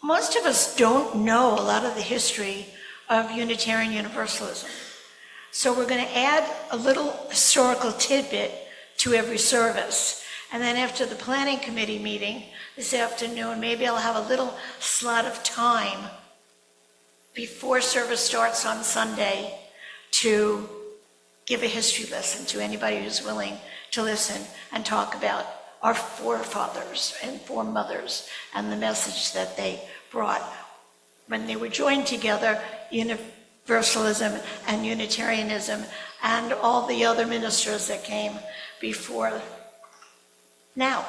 most of us don't know a lot of the history of Unitarian Universalism. So we're going to add a little historical tidbit to every service. And then after the planning committee meeting this afternoon, maybe I'll have a little slot of time before service starts on Sunday to give a history lesson to anybody who's willing to listen and talk about our forefathers and foremothers and the message that they brought when they were joined together, Universalism and Unitarianism and all the other ministers that came before now.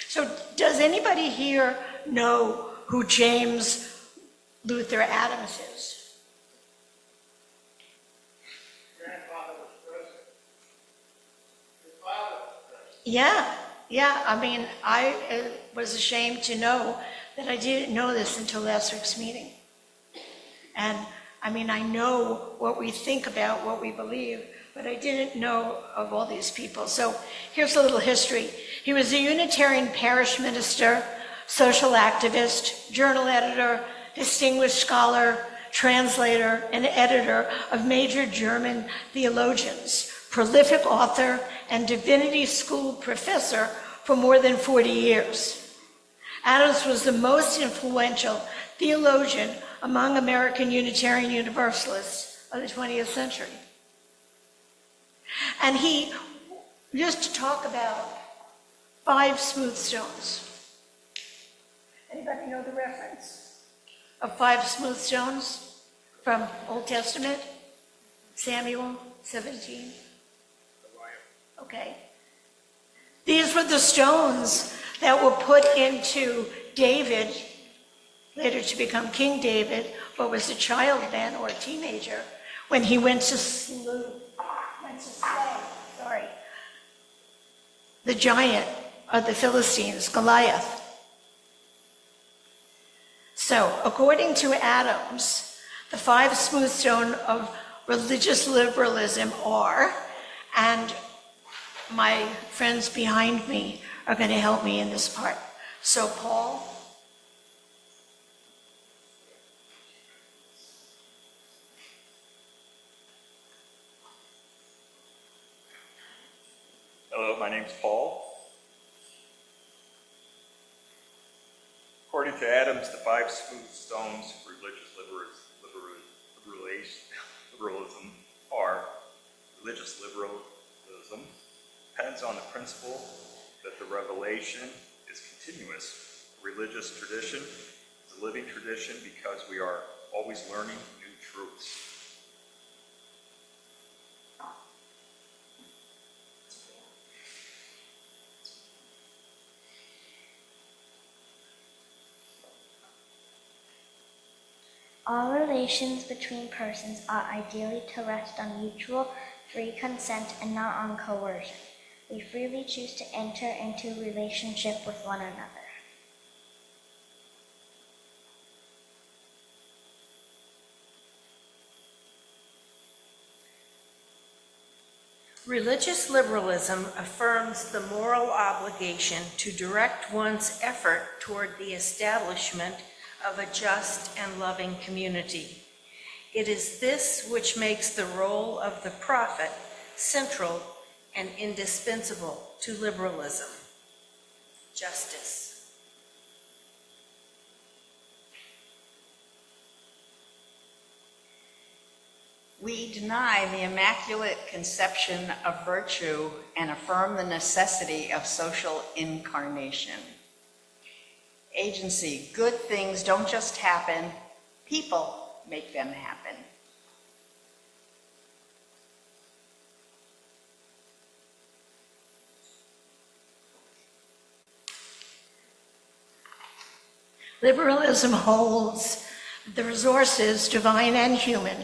So does anybody here know who James Luther Adams is? Yeah. I mean, I was ashamed to know that I didn't know this until last week's meeting. And I mean, I know what we think about, what we believe, but I didn't know of all these people. So here's a little history. He was a Unitarian parish minister, social activist, journal editor, distinguished scholar, translator, and editor of major German theologians, prolific author, and divinity school professor for more than 40 years. Adams was the most influential theologian among American Unitarian Universalists of the 20th century. And he used to talk about 5 smooth stones. Anybody know the reference of 5 smooth stones from Old Testament? Samuel 17. Okay. These were the stones that were put into David, later to become King David, but was a child then or a teenager, when he went to slay the giant of the Philistines, Goliath. So, according to Adams, the 5 smooth stones of religious liberalism are, and my friends behind me are going to help me in this part. So, Paul. Hello, my name's Paul. According to Adams, the 5 smooth stones of religious liberalism are: religious liberalism depends on the principle that the revelation is continuous. Religious tradition is a living tradition because we are always learning new truths. All relations between persons ought ideally to rest on mutual free consent and not on coercion. We freely choose to enter into relationship with one another. Religious liberalism affirms the moral obligation to direct one's effort toward the establishment of a just and loving community. It is this which makes the role of the prophet central and indispensable to liberalism. Justice. We deny the immaculate conception of virtue and affirm the necessity of social incarnation. Agency, good things don't just happen, people make them happen. Liberalism holds the resources, divine and human,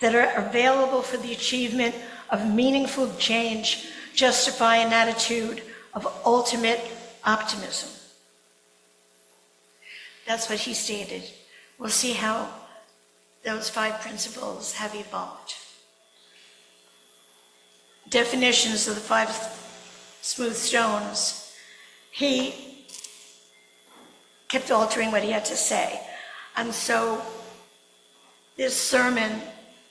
that are available for the achievement of meaningful change, justify an attitude of ultimate optimism. That's what he stated. We'll see how those 5 principles have evolved. Definitions of the 5 smooth stones. He kept altering what he had to say. And so this sermon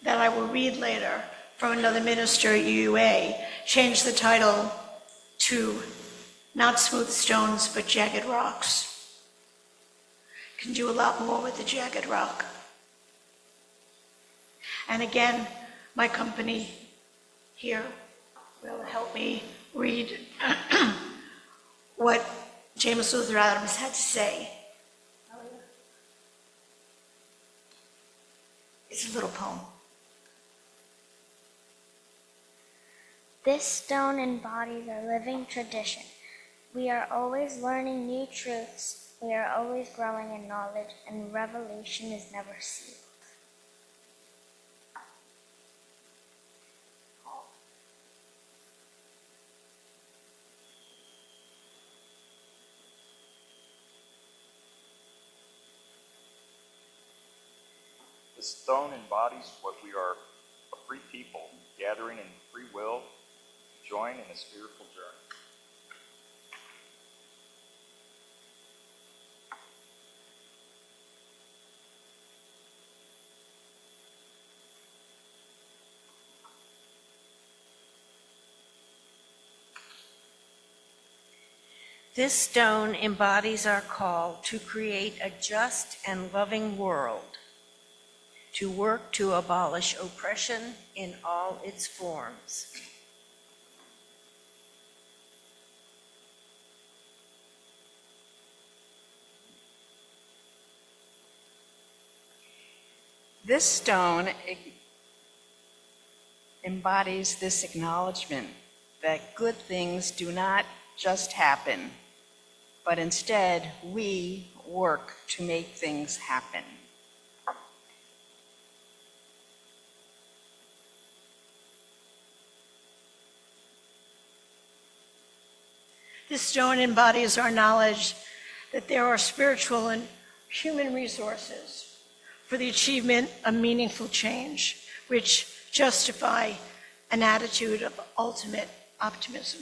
that I will read later from another minister at UUA changed the title to Not Smooth Stones, but Jagged Rocks. Can do a lot more with the jagged rock. And again, my company here will help me read what James Luther Adams had to say. It's a little poem. This stone embodies a living tradition. We are always learning new truths. We are always growing in knowledge, and revelation is never sealed. The stone embodies what we are, a free people, gathering in free will to join in a spiritual journey. This stone embodies our call to create a just and loving world, to work to abolish oppression in all its forms. This stone embodies this acknowledgement that good things do not just happen, but instead we work to make things happen. This stone embodies our knowledge that there are spiritual and human resources for the achievement of meaningful change, which justify an attitude of ultimate optimism.